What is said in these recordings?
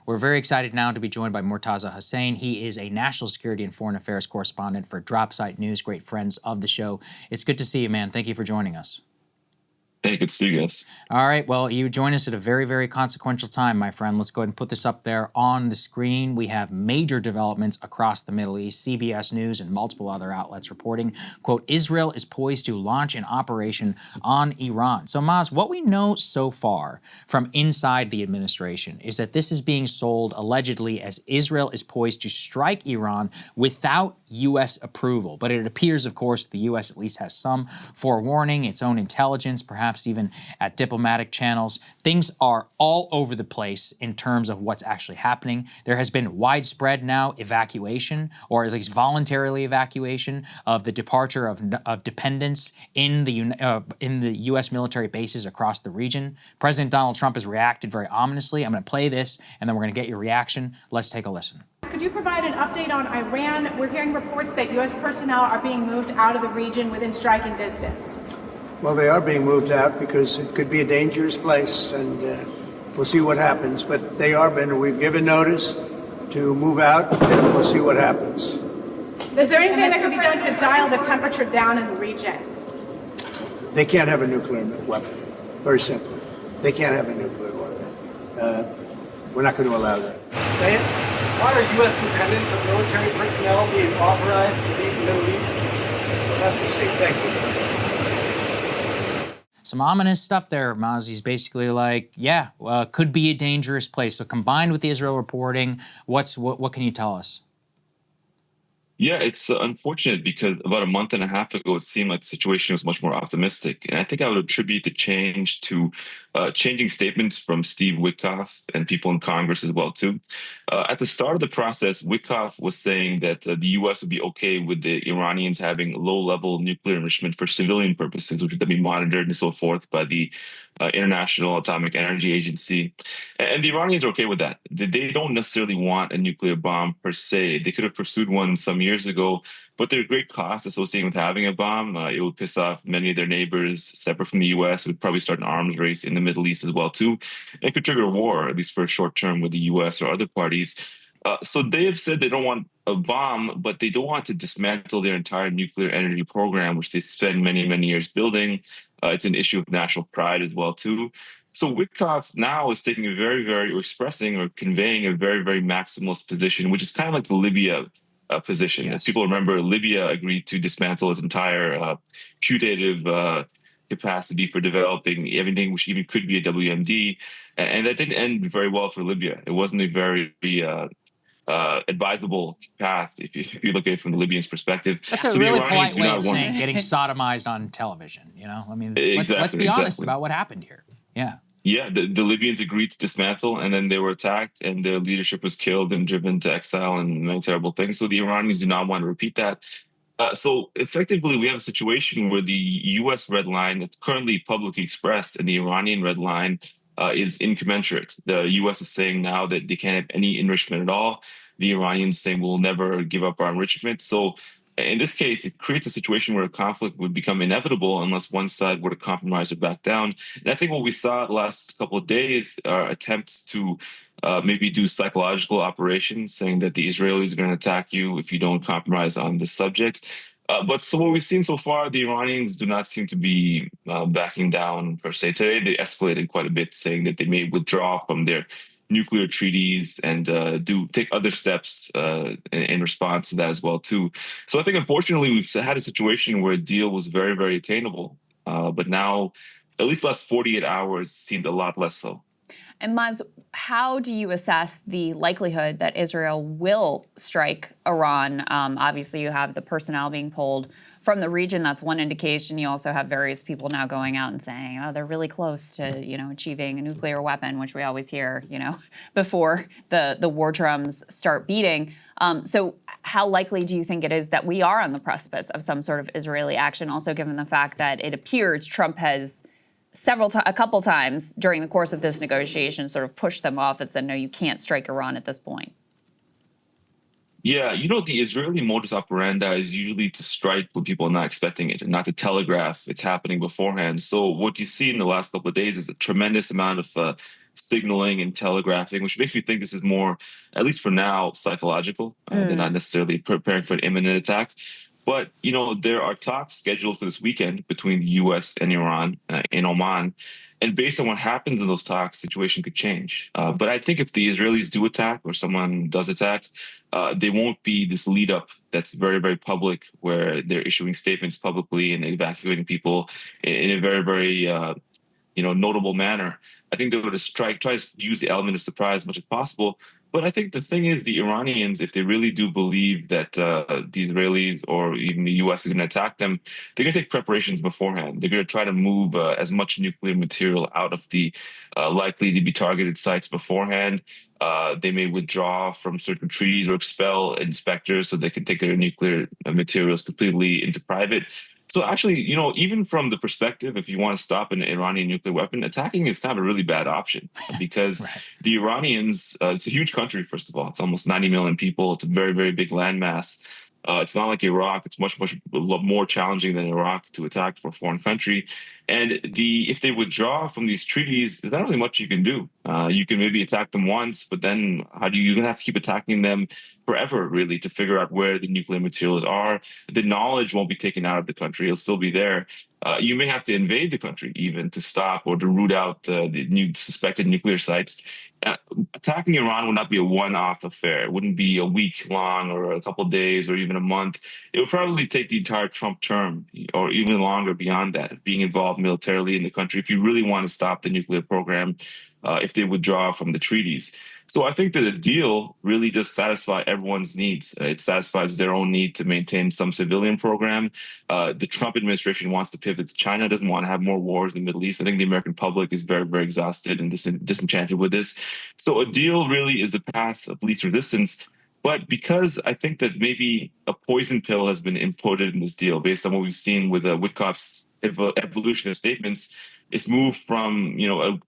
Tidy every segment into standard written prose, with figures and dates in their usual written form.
We're very excited now to be joined by Murtaza Hussain. He is a national security and foreign affairs correspondent for Dropsite News, great friends of the show. It's good to see you, man. Thank you for joining us. Hey, good to see you guys. All right. Well, you join us at a very, very consequential time, my friend. Let's go ahead and put this up there on the screen. We have major developments across the Middle East. CBS News and multiple other outlets reporting, quote, Israel is poised to launch an operation on Iran. So, Maz, what we know so far from inside the administration is that this is being sold allegedly as Israel is poised to strike Iran without U.S. approval. But it appears, of course, the U.S. at least has some forewarning, its own intelligence, perhaps even at diplomatic channels. Things are all over the place in terms of what's actually happening. There has been widespread now evacuation, or at least voluntarily evacuation, of the departure of dependents in the U.S. military bases across the region. President Donald Trump has reacted very ominously. I'm going to play this, and then we're going to get your reaction. Let's take a listen. Could you provide an update on Iran? We're hearing reports that U.S. personnel are being moved out of the region within striking distance. Well, they are being moved out because it could be a dangerous place, and we'll see what happens. But they are we've given notice to move out, and we'll see what happens. Is there anything that can be done to dial the temperature down in the region? They can't have a nuclear weapon. Very simply. They can't have a nuclear weapon. We're not going to allow that. Say it. Why are U.S. dependents of military personnel being authorized to leave the Middle East? We'll have to see. Thank you. Some ominous stuff there, Maz. He's basically like, yeah, could be a dangerous place. So combined with the Israel reporting, what can you tell us? Yeah, it's unfortunate because about a month and a half ago, it seemed like the situation was much more optimistic. And I think I would attribute the change to changing statements from Steve Witkoff and people in Congress as well, too. At the start of the process, Witkoff was saying that the U.S. would be okay with the Iranians having low-level nuclear enrichment for civilian purposes, which would then be monitored and so forth by the International Atomic Energy Agency. And the Iranians are okay with that. They don't necessarily want a nuclear bomb per se. They could have pursued one some years ago, but there are great costs associated with having a bomb. It would piss off many of their neighbors separate from the U.S. It would probably start an arms race in the Middle East as well, too. It could trigger a war, at least for a short term, with the U.S. or other parties. So they have said they don't want a bomb, but they don't want to dismantle their entire nuclear energy program, which they spend many, many years building. It's an issue of national pride as well, too. So Witkoff now is taking or expressing or conveying a very, very maximalist position, which is kind of like the Libya position. Yes. As people remember, Libya agreed to dismantle its entire putative capacity for developing everything, which even could be a WMD. And that didn't end very well for Libya. It wasn't a very advisable path if you look at it from the Libyans' perspective. That's a really polite way of saying getting sodomized on television. You know, I mean, let's be honest about what happened here. Yeah. Yeah, the Libyans agreed to dismantle, and then they were attacked, and their leadership was killed and driven to exile and many terrible things. So the Iranians do not want to repeat that. So effectively, we have a situation where the U.S. red line is currently publicly expressed, and the Iranian red line is incommensurate. The U.S. is saying now that they can't have any enrichment at all. The Iranians saying we'll never give up our enrichment. So in this case, it creates a situation where a conflict would become inevitable unless one side were to compromise or back down. And I think what we saw the last couple of days are attempts to maybe do psychological operations, saying that the Israelis are going to attack you if you don't compromise on this subject. But so what we've seen so far, the Iranians do not seem to be backing down per se. Today, they escalated quite a bit, saying that they may withdraw from their nuclear treaties and take other steps in response to that as well, too. So I think, unfortunately, we've had a situation where a deal was very, very attainable. But now, at least the last 48 hours, seemed a lot less so. And Maz, how do you assess the likelihood that Israel will strike Iran? Obviously, you have the personnel being pulled from the region. That's one indication. You also have various people now going out and saying, oh, they're really close to, achieving a nuclear weapon, which we always hear, before the war drums start beating. So how likely do you think it is that we are on the precipice of some sort of Israeli action, also given the fact that it appears Trump has a couple times during the course of this negotiation sort of pushed them off and said, no, you can't strike Iran at this point? Yeah, the Israeli modus operandi is usually to strike when people are not expecting it and not to telegraph it's happening beforehand. So what you see in the last couple of days is a tremendous amount of signaling and telegraphing, which makes me think this is more, at least for now, psychological. They're not necessarily preparing for an imminent attack. But, there are talks scheduled for this weekend between the U.S. and Iran in Oman. And based on what happens in those talks, situation could change. But I think if the Israelis do attack or someone does attack, there won't be this lead up that's very, very public where they're issuing statements publicly and evacuating people in a very, very notable manner. I think they would try to use the element of surprise as much as possible. But I think the thing is, the Iranians, if they really do believe that the Israelis or even the U.S. is going to attack them, they're going to take preparations beforehand. They're going to try to move as much nuclear material out of the likely to be targeted sites beforehand. They may withdraw from certain treaties or expel inspectors so they can take their nuclear materials completely into private. So actually, even from the perspective, if you want to stop an Iranian nuclear weapon, attacking is kind of a really bad option because Right. the Iranians, it's a huge country, first of all. It's almost 90 million people. It's a very, very big landmass. It's not like Iraq. It's much, much more challenging than Iraq to attack for a foreign country. And if they withdraw from these treaties, there's not really much you can do. You can maybe attack them once, but then you're going to have to keep attacking them forever, really, to figure out where the nuclear materials are. The knowledge won't be taken out of the country. It'll still be there. You may have to invade the country even to stop or to root out the new suspected nuclear sites. Attacking Iran would not be a one-off affair. It wouldn't be a week long or a couple of days or even a month. It would probably take the entire Trump term or even longer beyond that, being involved militarily in the country if you really want to stop the nuclear program, if they withdraw from the treaties. So I think that a deal really does satisfy everyone's needs. It satisfies their own need to maintain some civilian program. The Trump administration wants to pivot to China, doesn't want to have more wars in the Middle East. I think the American public is very, very exhausted and disenchanted with this. So a deal really is the path of least resistance. But because I think that maybe a poison pill has been imploded in this deal based on what we've seen with Witkoff's evolutionist statements, it's moved from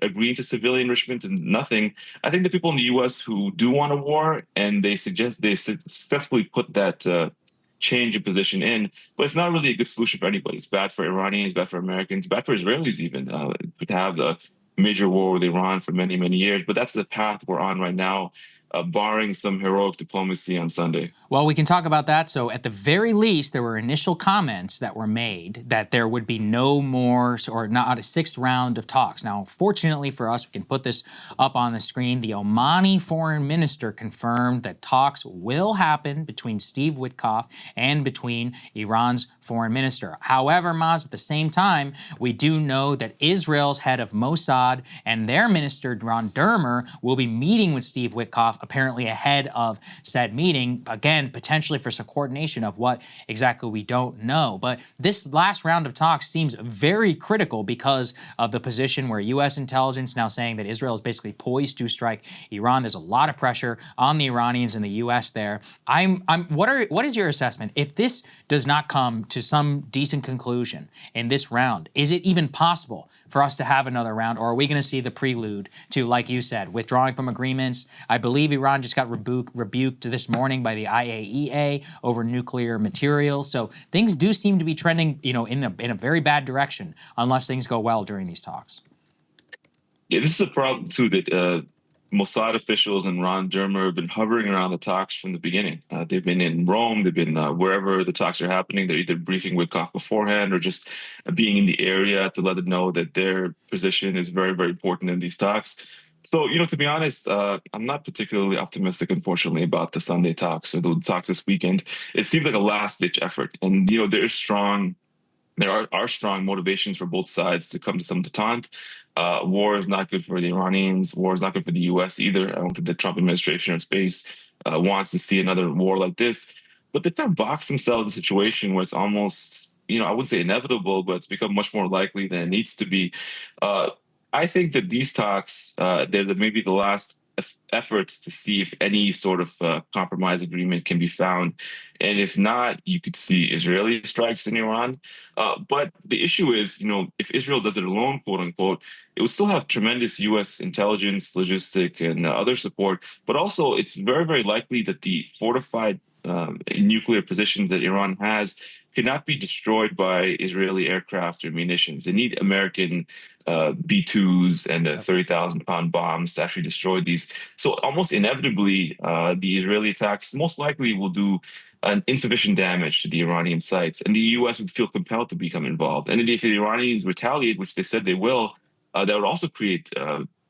agreeing to civilian enrichment and nothing. I think the people in the U.S. who do want a war and they successfully put that change in position in, but it's not really a good solution for anybody. It's bad for Iranians, bad for Americans, bad for Israelis even to have the major war with Iran for many, many years. But that's the path we're on right now, barring some heroic diplomacy on Sunday. Well, we can talk about that. So at the very least, there were initial comments that were made that there would be no more or not a sixth round of talks. Now, fortunately for us, we can put this up on the screen. The Omani foreign minister confirmed that talks will happen between Steve Witkoff and between Iran's foreign minister. However, Maz, at the same time, we do know that Israel's head of Mossad and their minister, Ron Dermer, will be meeting with Steve Witkoff apparently ahead of said meeting. Again, potentially for some coordination of what exactly we don't know. But this last round of talks seems very critical because of the position where U.S. intelligence now saying that Israel is basically poised to strike Iran. There's a lot of pressure on the Iranians and the U.S. there. What is your assessment? If this does not come to some decent conclusion in this round, is it even possible for us to have another round, or are we going to see the prelude to, like you said, withdrawing from agreements? I believe Iran just got rebuked this morning by the IAEA over nuclear materials. So things do seem to be trending, in a very bad direction unless things go well during these talks. Yeah, this is a problem too that Mossad officials and Ron Dermer have been hovering around the talks from the beginning. They've been in Rome, they've been wherever the talks are happening. They're either briefing Witkoff beforehand or just being in the area to let them know that their position is very, very important in these talks. So, to be honest, I'm not particularly optimistic, unfortunately, about the Sunday talks or the talks this weekend. It seems like a last-ditch effort. And, there are strong motivations for both sides to come to some detente. War is not good for the Iranians. War is not good for the U.S. either. I don't think the Trump administration or space wants to see another war like this. But they kind of box themselves in a situation where it's almost, I wouldn't say inevitable, but it's become much more likely than it needs to be. I think that these talks, they're maybe the last efforts to see if any sort of compromise agreement can be found. And if not, you could see Israeli strikes in Iran. But the issue is, if Israel does it alone, quote unquote, it would still have tremendous U.S. intelligence, logistic, and other support. But also, it's very, very likely that the fortified nuclear positions that Iran has cannot be destroyed by Israeli aircraft or munitions. They need American B-2s and 30,000-pound bombs to actually destroy these. So almost inevitably, the Israeli attacks most likely will do insufficient damage to the Iranian sites, and the U.S. would feel compelled to become involved. And if the Iranians retaliate, which they said they will, that would also create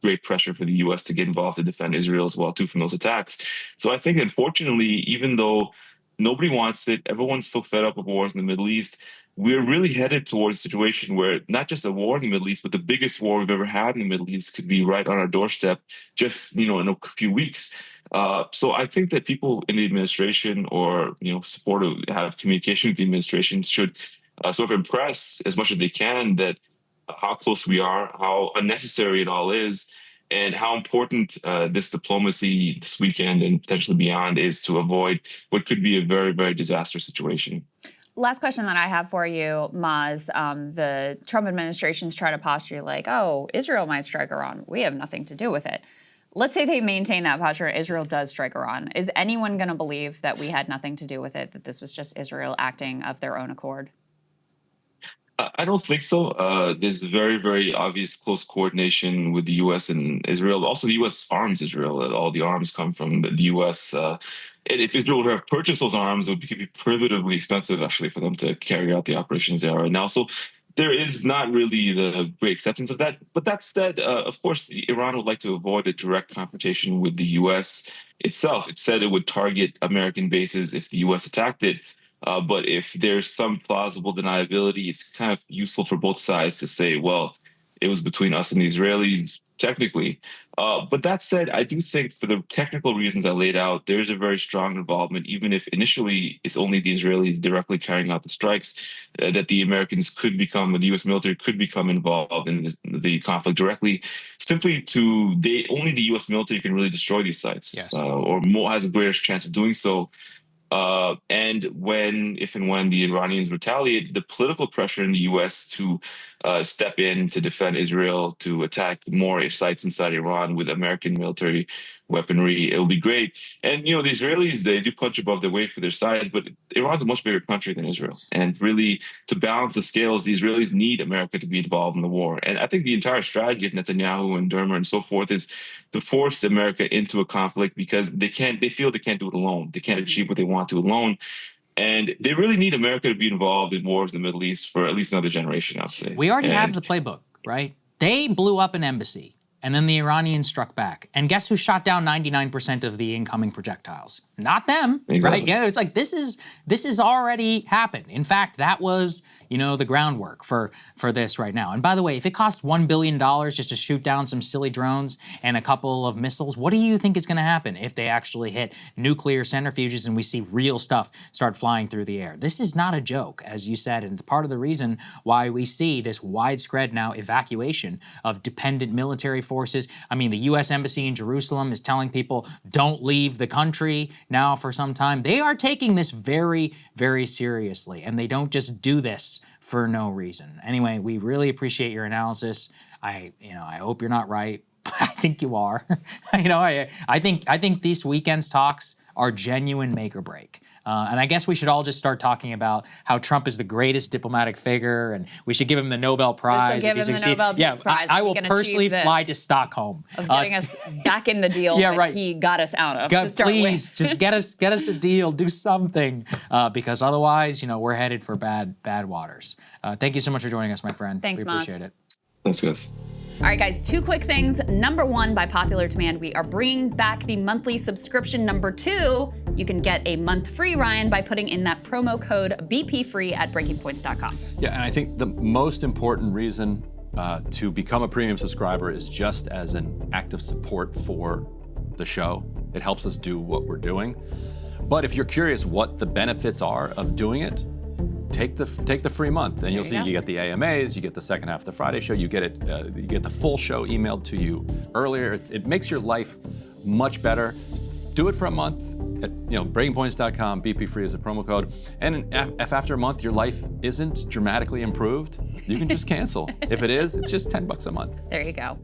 great pressure for the U.S. to get involved to defend Israel as well, too, from those attacks. So I think, unfortunately, even though nobody wants it, everyone's so fed up of wars in the Middle East, we're really headed towards a situation where not just a war in the Middle East, but the biggest war we've ever had in the Middle East could be right on our doorstep just, in a few weeks. So I think that people in the administration or, supportive, have communication with the administration should sort of impress as much as they can that how close we are, how unnecessary it all is, and how important this diplomacy this weekend and potentially beyond is to avoid what could be a very, very disastrous situation. Last question that I have for you, Maz. The Trump administration's trying to posture like, oh, Israel might strike Iran. We have nothing to do with it. Let's say they maintain that posture, Israel does strike Iran. Is anyone going to believe that we had nothing to do with it, that this was just Israel acting of their own accord? I don't think so. There's very, very obvious close coordination with the U.S. and Israel. Also, the U.S. arms Israel. All the arms come from the U.S. And if Israel were to have purchased those arms, it could be prohibitively expensive, actually, for them to carry out the operations they are right now. So there is not really the great acceptance of that. But that said, of course, Iran would like to avoid a direct confrontation with the U.S. itself. It said it would target American bases if the U.S. attacked it. But if there's some plausible deniability, it's kind of useful for both sides to say, well, it was between us and the Israelis, technically. But that said, I do think for the technical reasons I laid out, there's a very strong involvement, even if initially it's only the Israelis directly carrying out the strikes, that the Americans could become, the U.S. military could become involved in the conflict directly, simply only the U.S. military can really destroy these sites, Yes. or more has a greater chance of doing so. And if and when the Iranians retaliate, the political pressure in the U.S. to step in to defend Israel, to attack more sites inside Iran with American military weaponry, it will be great. And, the Israelis, they do punch above their weight for their size, but Iran's a much bigger country than Israel. And really, to balance the scales, the Israelis need America to be involved in the war. And I think the entire strategy of Netanyahu and Dermer and so forth is to force America into a conflict because they feel they can't do it alone. They can't achieve what they want to alone. And they really need America to be involved in wars in the Middle East for at least another generation, I'd say. We already have the playbook, right? They blew up an embassy, and then the Iranians struck back. And guess who shot down 99% of the incoming projectiles? Not them, exactly. Right? Yeah, it's like this is already happened. In fact, that was the groundwork for this right now. And by the way, if it costs $1 billion just to shoot down some silly drones and a couple of missiles, what do you think is going to happen if they actually hit nuclear centrifuges and we see real stuff start flying through the air? This is not a joke, as you said, and it's part of the reason why we see this widespread now evacuation of dependent military forces. I mean, the U.S. Embassy in Jerusalem is telling people, don't leave the country now for some time. They are taking this very, very seriously, and they don't just do this for no reason. Anyway, we really appreciate your analysis. I hope you're not right, but I think you are. I think these weekend's talks are genuine make or break. And I guess we should all just start talking about how Trump is the greatest diplomatic figure, and we should give him the Nobel Prize. Give him the Nobel Peace Prize. I will personally fly to Stockholm. Of getting us back in the deal that he got us out of. God, please, just get us a deal. Do something, because otherwise, we're headed for bad waters. Thank you so much for joining us, my friend. Thanks, we appreciate it. Thanks, guys. All right, guys, 2 quick things. Number 1, by popular demand, we are bringing back the monthly subscription. Number 2, you can get a month free, Ryan, by putting in that promo code BPFree at breakingpoints.com. Yeah, and I think the most important reason to become a premium subscriber is just as an act of support for the show. It helps us do what we're doing. But if you're curious what the benefits are of doing it, take the free month, and you'll see you get the AMAs, you get the second half of the Friday show, you get the full show emailed to you earlier. It makes your life much better. Do it for a month at breakingpoints.com. BP free is a promo code. And if after a month your life isn't dramatically improved, you can just cancel. If it is, it's just $10 a month. There you go.